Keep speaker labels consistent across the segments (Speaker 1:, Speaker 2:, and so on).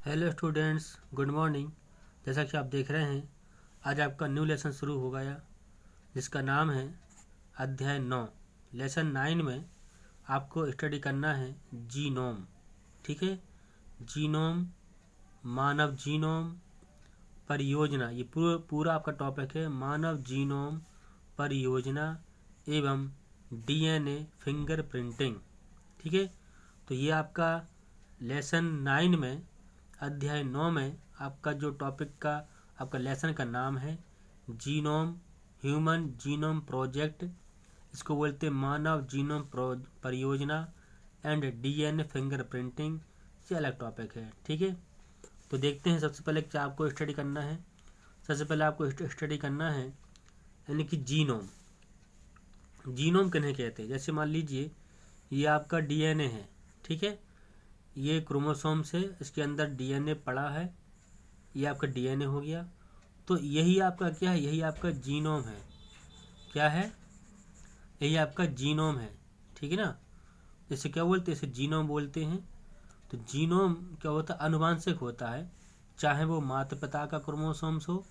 Speaker 1: Hello students, good morning. जैसा कि आप देख रहे हैं, आज आपका न्यू लेसन शुरू हो गया जिसका नाम है अध्याय 9। लेसन 9 में आपको स्टडी करना है जीनोम। ठीक है, जीनोम, मानव जीनोम परियोजना, ये पूरा आपका टॉपिक है। मानव जीनोम परियोजना एवं डीएनए फिंगरप्रिंटिंग। ठीक है, तो ये आपका लेसन 9 में अध्याय 9 में आपका जो टॉपिक का आपका लेसन का नाम है जीनोम, ह्यूमन जीनोम प्रोजेक्ट, इसको बोलते हैं मानव जीनोम परियोजना एंड डीएनए फिंगरप्रिंटिंग। ये अलग टॉपिक है। ठीक है, तो देखते हैं सबसे पहले क्या आपको स्टडी करना है। सबसे पहले आपको स्टडी करना है यानी कि जीनोम। जीनोम किन्हें कहते हैं? जैसे मान लीजिए ये आपका डीएनए है। ठीक है, ये क्रोमोसोम से इसके अंदर डीएनए पड़ा है, ये आपका डीएनए हो गया। तो यही आपका क्या है? यही आपका जीनोम है। क्या है? यही आपका जीनोम है। ठीक है ना, इसे क्या बोलते हैं? इसे जीनोम बोलते हैं। तो जीनोम क्या होता है? अनुवांशिक होता है, चाहे वो माता पिता का क्रोमोसोम्स हो।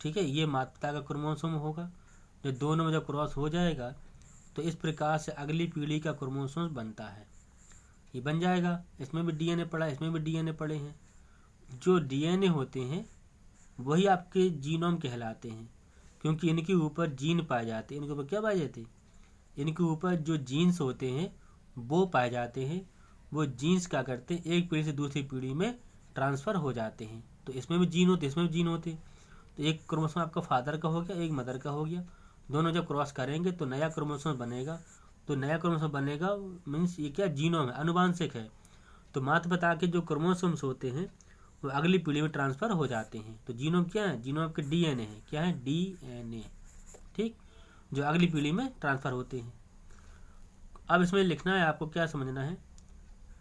Speaker 1: ठीक है, ये माता पिता का क्रोमोसोम होगा, जो दोनों में जब क्रॉस हो जाएगा तो इस प्रकार से अगली पीढ़ी का क्रोमोसोम बनता है। ये बन जाएगा, इसमें भी डीएनए पड़ा है, इसमें भी डीएनए पड़े हैं। जो डीएनए होते हैं वही आपके जीनोम कहलाते हैं, क्योंकि इनके ऊपर जीन पाए जाते हैं। इनके ऊपर क्या पाए जाते हैं? इनके ऊपर जो जीन्स होते हैं वो पाए जाते हैं। वो जीन्स क्या करते हैं? एक पीढ़ी से दूसरी पीढ़ी में ट्रांसफ़र हो जाते हैं। तो इसमें भी जीन होते, इसमें भी जीन होते। तो एक क्रोमोसोम आपका फादर का हो गया, एक मदर का हो गया। दोनों जब क्रॉस करेंगे तो नया क्रोमोसोम बनेगा। तो नया क्रोमोसोम बनेगा मीन्स ये क्या? जीनोम है, अनुवांशिक है। तो माता पिता के जो क्रोमोसोम्स होते हैं वो अगली पीढ़ी में ट्रांसफ़र हो जाते हैं। तो जीनोम क्या है? जीनोम आपके डीएनए है। क्या है? डीएनए। ठीक, जो अगली पीढ़ी में ट्रांसफ़र होते हैं। अब इसमें लिखना है, आपको क्या समझना है?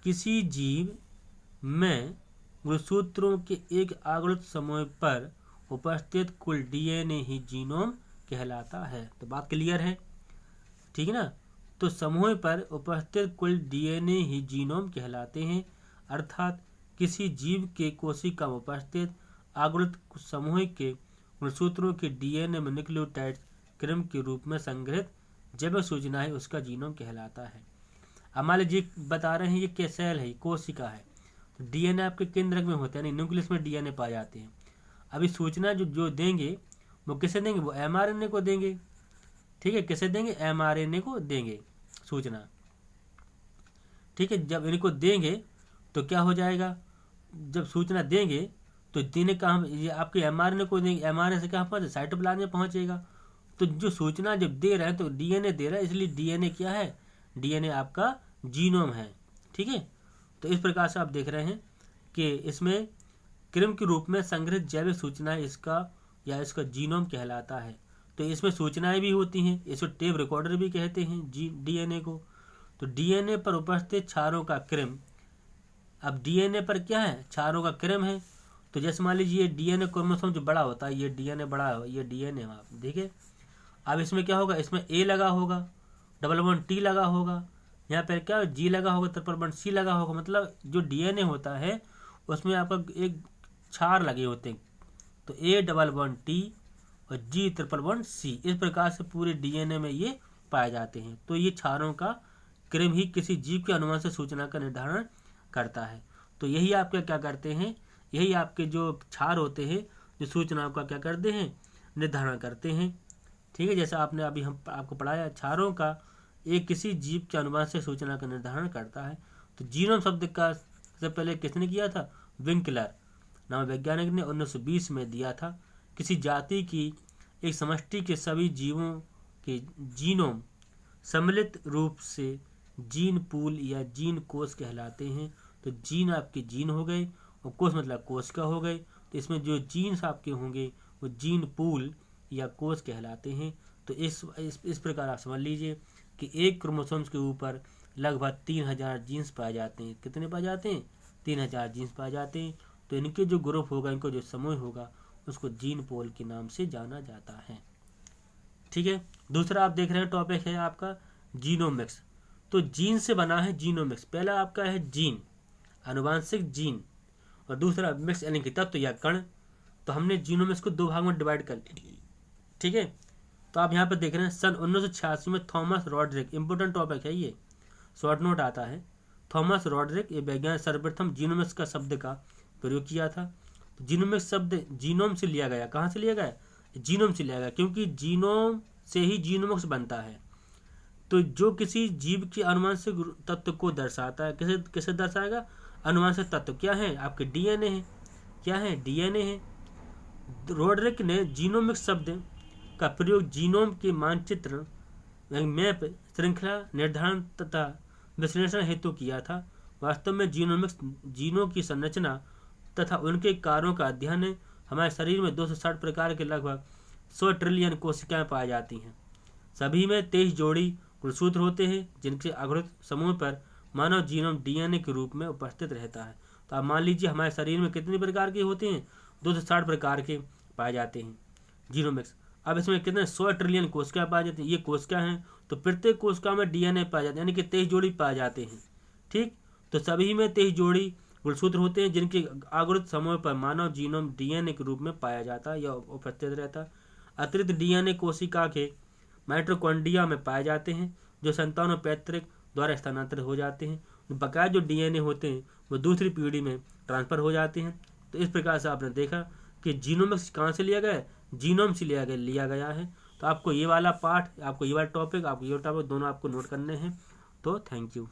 Speaker 1: किसी जीव में गुणसूत्रों के एक आवर्त समूह पर उपस्थित कुल डीएनए ही जीनोम कहलाता है। तो बात क्लियर है? ठीक है ना, तो समूह पर उपस्थित कुल डीएनए ही जीनोम कहलाते हैं। अर्थात किसी जीव के कोशिका में उपस्थित आवर्त समूह के गुणसूत्रों के डीएनए में न्यूक्लियोटाइड क्रम के रूप में संग्रहित जैविक सूचना है, उसका जीनोम कहलाता है। अब मान लीजिए बता रहे हैं ये क्या सेल है, कोशिका है। तो डीएनए आपके केंद्रक में होता है, यानी न्यूक्लियस में डीएनए पाए जाते हैं। अभी सूचना जो जो देंगे वो किसे देंगे? वो एमआरएनए को देंगे। ठीक है, किसे देंगे? एमआरएनए को देंगे सूचना। ठीक है, जब इनको देंगे तो क्या हो जाएगा? जब सूचना देंगे तो देने का हम ये आपके एमआरएनए को देंगे। एमआरएनए से कहाँ पहुँचे? साइटोप्लाज्म में पहुँचेगा। तो जो सूचना जब दे रहे हैं तो डीएनए दे रहा है, इसलिए डीएनए क्या है? डीएनए आपका जीनोम है। ठीक है, तो इस प्रकार से आप देख रहे हैं कि इसमें क्रम के रूप में संग्रहित जैविक सूचना इसका या इसका जीनोम कहलाता है। तो इसमें सूचनाएं भी होती हैं, इसको टेप रिकॉर्डर भी कहते हैं डीएनए को। तो डीएनए पर उपस्थित क्षारों का क्रम, अब डीएनए पर क्या है? क्षारों का क्रम है। तो जैसे मान लीजिए डीएनए क्रोमोसोम जो बड़ा होता है, ये डीएनए बड़ा है, ये डीएनए आप देखिए। अब इसमें क्या होगा? इसमें ए लगा होगा, डबल बॉन्ड टी लगा होगा, यहाँ पर क्या जी लगा होगा, ट्रिपल बॉन्ड सी लगा होगा। मतलब जो डीएनए होता है उसमें आपका एक क्षार लगे होते हैं। तो ए डबल बॉन्ड टी और जी ट्रिपल बॉन्ड सी, इस प्रकार से पूरे डीएनए में ये पाए जाते हैं। तो ये क्षारों का क्रम ही किसी जीव के अनुवांशिक सूचना का निर्धारण करता है। तो यही आपके क्या करते हैं? यही आपके जो क्षार होते हैं जो सूचनाओं का क्या करते हैं? निर्धारण करते हैं। ठीक है, जैसा आपने अभी हम आपको पढ़ाया, क्षारों का एक किसी जीव के अनुवांशिक सूचना का निर्धारण करता है। तो जीनोम शब्द का सबसे पहले किसने किया था? विंकलर नाम वैज्ञानिक ने 1920 में दिया था। किसी जाति की एक समष्टि के सभी जीवों के जीनोम सम्मिलित रूप से जीन पूल या जीन कोश कहलाते हैं। तो जीन आपके जीन हो गए और कोश मतलब कोशिका हो गए। तो इसमें जो जीन्स आपके होंगे वो जीन पूल या कोश कहलाते हैं। तो इस प्रकार आप समझ लीजिए कि एक क्रोमोसोम्स के ऊपर लगभग 3000 जीन्स पाए जाते हैं। कितने पाए जाते हैं? 3000 जीन्स पाए जाते हैं। तो इनके जो ग्रुप होगा, इनको जो समूह होगा, उसको जीन पोल के नाम से जाना जाता है। ठीक है, दूसरा आप देख रहे हैं टॉपिक है आपका जीनोमिक्स। तो जीन से बना है जीनोमिक्स। पहला आपका है जीन, अनुवांशिक जीन, और दूसरा मिक्स यानी कि तत्व या कण। तो हमने जीनोमिक्स को 2 भाग में डिवाइड कर लिया, ठीक है। तो आप यहाँ पर देख रहे हैं सन 1986 में थॉमस रॉड्रिक, इंपोर्टेंट टॉपिक है ये, शॉर्ट नोट आता है। थॉमस रॉड्रिक ये वैज्ञानिक सर्वप्रथम जीनोमिक्स का शब्द का प्रयोग किया था। तो जीनोमिक्स शब्द जीनोम से लिया गया। कहाँ से लिया गया? जीनोम से लिया गया, क्योंकि जीनोम से ही जीनोमिक्स बनता है। तो जो किसी जीव के अनुवांशिक तत्व को दर्शाता है, किसे किसे दर्शाएगा? अनुवांशिक तत्व क्या है? आपके डीएनए है। क्या है? डीएनए है। रॉड्रिक ने जीनोमिक्स शब्द का प्रयोग जीनोम के मानचित्र, मैप, श्रृंखला निर्धारण तथा विश्लेषण हेतु किया था। वास्तव में जीनोमिक्स जीनों की संरचना तथा उनके कार्यों का अध्ययन है। हमारे शरीर में 260 प्रकार के लगभग 100 ट्रिलियन कोशिकाएं पाई जाती हैं। सभी में 23 जोड़ी गुणसूत्र होते हैं, जिनके अग्रत समूह पर मानव जीनोम डीएनए के रूप में उपस्थित रहता है। तो आप मान लीजिए हमारे शरीर में कितने प्रकार के होते हैं? 260 प्रकार के पाए जाते हैं जीनोमिक्स। अब इसमें कितने 100 ट्रिलियन कोशिकाएं पाई जाती हैं। ये कोशिकाएं हैं, तो प्रत्येक कोशिका में डीएनए पाए जाते हैं, यानी कि 23 जोड़ी पाए जाते हैं, ठीक। तो सभी में 23 जोड़ी गुणसूत्र होते हैं, जिनके आवर्त समूह पर मानव जीनोम डीएनए के रूप में पाया जाता है या उपस्थित रहता है। अतिरिक्त डीएनए कोशिका के माइटोकॉन्ड्रिया में पाए जाते हैं, जो संतानों पैतृक द्वारा स्थानांतरित हो जाते हैं। बकाया जो डीएनए होते हैं वो दूसरी पीढ़ी में ट्रांसफर हो जाते हैं। तो इस प्रकार से आपने देखा कि जीनोमिक्स कहाँ से लिया गया है? जीनोम से लिया गया है। तो आपको ये वाला पार्ट, आपको ये वाला टॉपिक, आपको ये टॉपिक दोनों आपको नोट करने हैं। तो थैंक यू।